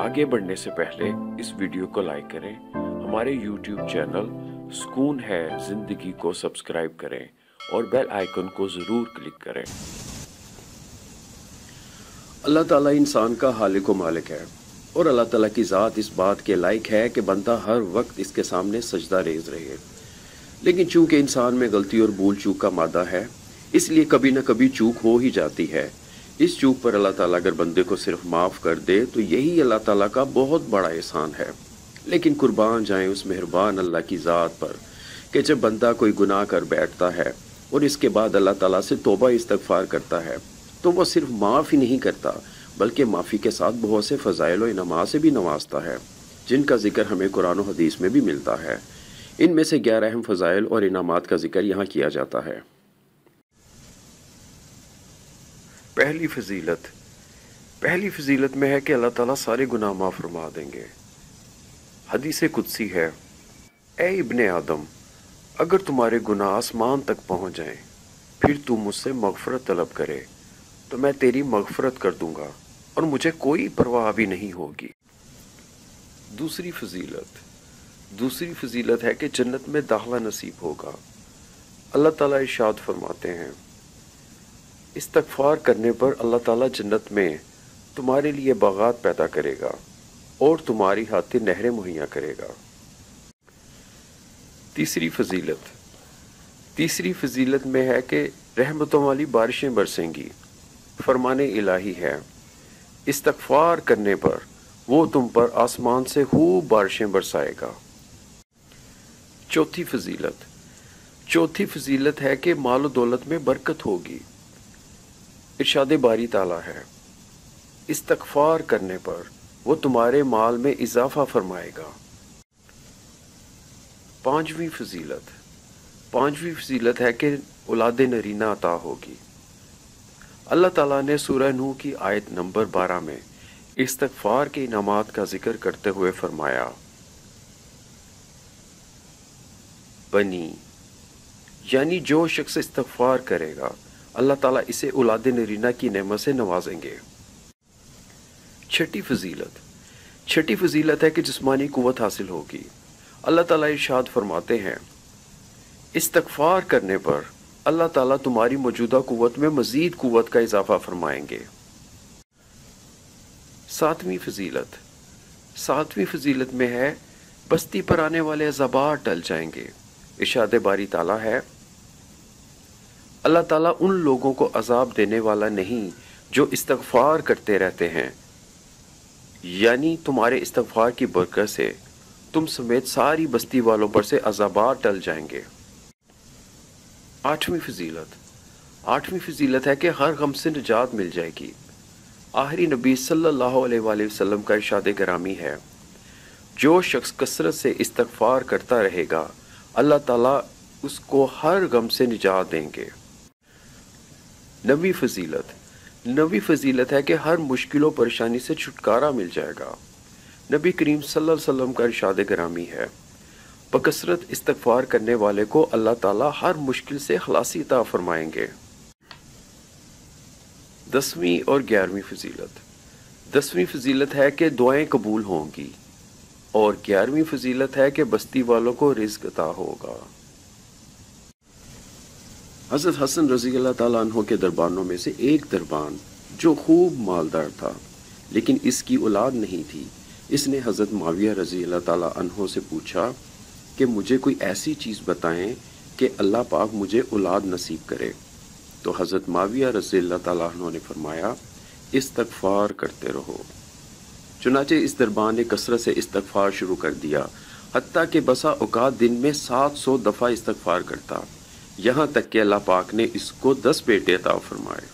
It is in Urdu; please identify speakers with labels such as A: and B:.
A: آگے بڑھنے سے پہلے اس ویڈیو کو لائک کریں، ہمارے یوٹیوب چینل سکون ہے زندگی کو سبسکرائب کریں اور بیل آئیکن کو ضرور کلک کریں۔ اللہ تعالیٰ انسان کا خالق و مالک ہے اور اللہ تعالیٰ کی ذات اس بات کے لائق ہے کہ بندہ ہر وقت اس کے سامنے سجدہ ریز رہے، لیکن چونکہ انسان میں غلطی اور بھول چوک کا مادہ ہے، اس لیے کبھی نہ کبھی چوک ہو ہی جاتی ہے۔ اس چوک پر اللہ تعالیٰ اگر بندے کو صرف معاف کر دے تو یہی اللہ تعالیٰ کا بہت بڑا احسان ہے، لیکن قربان جائیں اس مہربان اللہ کی ذات پر کہ جب بندہ کوئی گناہ کر بیٹھتا ہے اور اس کے بعد اللہ تعالیٰ سے توبہ استغفار کرتا ہے تو وہ صرف معاف ہی نہیں کرتا بلکہ معافی کے ساتھ بہت سے فضائل و انعامات سے بھی نوازتا ہے، جن کا ذکر ہمیں قرآن و حدیث میں بھی ملتا ہے۔ ان میں سے 11 اہم فضائل اور انعامات کا ذکر یہاں کیا جاتا ہے۔ پہلی فضیلت میں ہے کہ اللہ تعالیٰ سارے گناہ معاف فرما دیں گے۔ حدیث قدسی ہے، اے ابن آدم، اگر تمہارے گناہ آسمان تک پہنچ جائیں پھر تم مجھ سے مغفرت طلب کرے تو میں تیری مغفرت کر دوں گا اور مجھے کوئی پرواہ بھی نہیں ہوگی۔ دوسری فضیلت ہے کہ جنت میں داخلہ نصیب ہوگا۔ اللہ تعالیٰ ارشاد فرماتے ہیں، استغفار کرنے پر اللہ تعالیٰ جنت میں تمہارے لیے باغات پیدا کرے گا اور تمہاری خاطر نہریں مہیا کرے گا۔ تیسری فضیلت میں ہے کہ رحمتوں والی بارشیں برسیں گی۔ فرمان الہی ہے، استغفار کرنے پر وہ تم پر آسمان سے خوب بارشیں برسائے گا۔ چوتھی فضیلت ہے کہ مال و دولت میں برکت ہوگی۔ ارشاد باری تعالیٰ ہے، استغفار کرنے پر وہ تمہارے مال میں اضافہ فرمائے گا۔ پانچویں فضیلت ہے کہ اولاد نرینہ عطا ہوگی۔ اللہ تعالیٰ نے سورہ نوح کی آیت نمبر 12 میں استغفار کے انعامات کا ذکر کرتے ہوئے فرمایا، بنی، یعنی جو شخص استغفار کرے گا اللہ تعالیٰ اسے اولاد نرینہ کی نعمت سے نوازیں گے۔ چھٹی فضیلت ہے کہ جسمانی قوت حاصل ہوگی۔ اللہ تعالیٰ ارشاد فرماتے ہیں، استغفار کرنے پر اللہ تعالیٰ تمہاری موجودہ قوت میں مزید قوت کا اضافہ فرمائیں گے۔ ساتویں فضیلت میں ہے، بستی پر آنے والے عذابات ٹل جائیں گے۔ ارشاد باری تعالیٰ ہے، اللہ تعالیٰ ان لوگوں کو عذاب دینے والا نہیں جو استغفار کرتے رہتے ہیں، یعنی تمہارے استغفار کی برکت سے تم سمیت ساری بستی والوں پر سے عذابات ٹل جائیں گے۔ آٹھویں فضیلت ہے کہ ہر غم سے نجات مل جائے گی۔ آخری نبی صلی اللہ علیہ وآلہ وسلم کا ارشاد گرامی ہے، جو شخص کثرت سے استغفار کرتا رہے گا اللہ تعالیٰ اس کو ہر غم سے نجات دیں گے۔ نویں فضیلت ہے کہ ہر مشکل و پریشانی سے چھٹکارا مل جائے گا۔ نبی کریم صلی اللہ علیہ وسلم کا ارشاد گرامی ہے، بکثرت استغفار کرنے والے کو اللہ تعالیٰ ہر مشکل سے خلاصی عطا فرمائیں گے۔ 10ویں اور 11ویں فضیلت۔ 10ویں فضیلت ہے کہ دعائیں قبول ہوں گی اور 11ویں فضیلت ہے کہ بستی والوں کو رزق عطا ہوگا۔ حضرت حسن رضی اللہ تعالیٰ عنہ کے دربانوں میں سے ایک دربان جو خوب مالدار تھا لیکن اس کی اولاد نہیں تھی، اس نے حضرت معاویہ رضی اللہ تعالیٰ عنہ سے پوچھا کہ مجھے کوئی ایسی چیز بتائیں کہ اللہ پاک مجھے اولاد نصیب کرے، تو حضرت معاویہ رضی اللہ تعالیٰ عنہ نے فرمایا، استغفار کرتے رہو۔ چنانچہ اس دربان نے کثرت سے استغفار شروع کر دیا، حتیٰ کہ بسا اوقات دن میں 700 دفعہ استغفار کرتا، یہاں تک کہ اللہ پاک نے اس کو 10 بیٹے عطا فرمائے۔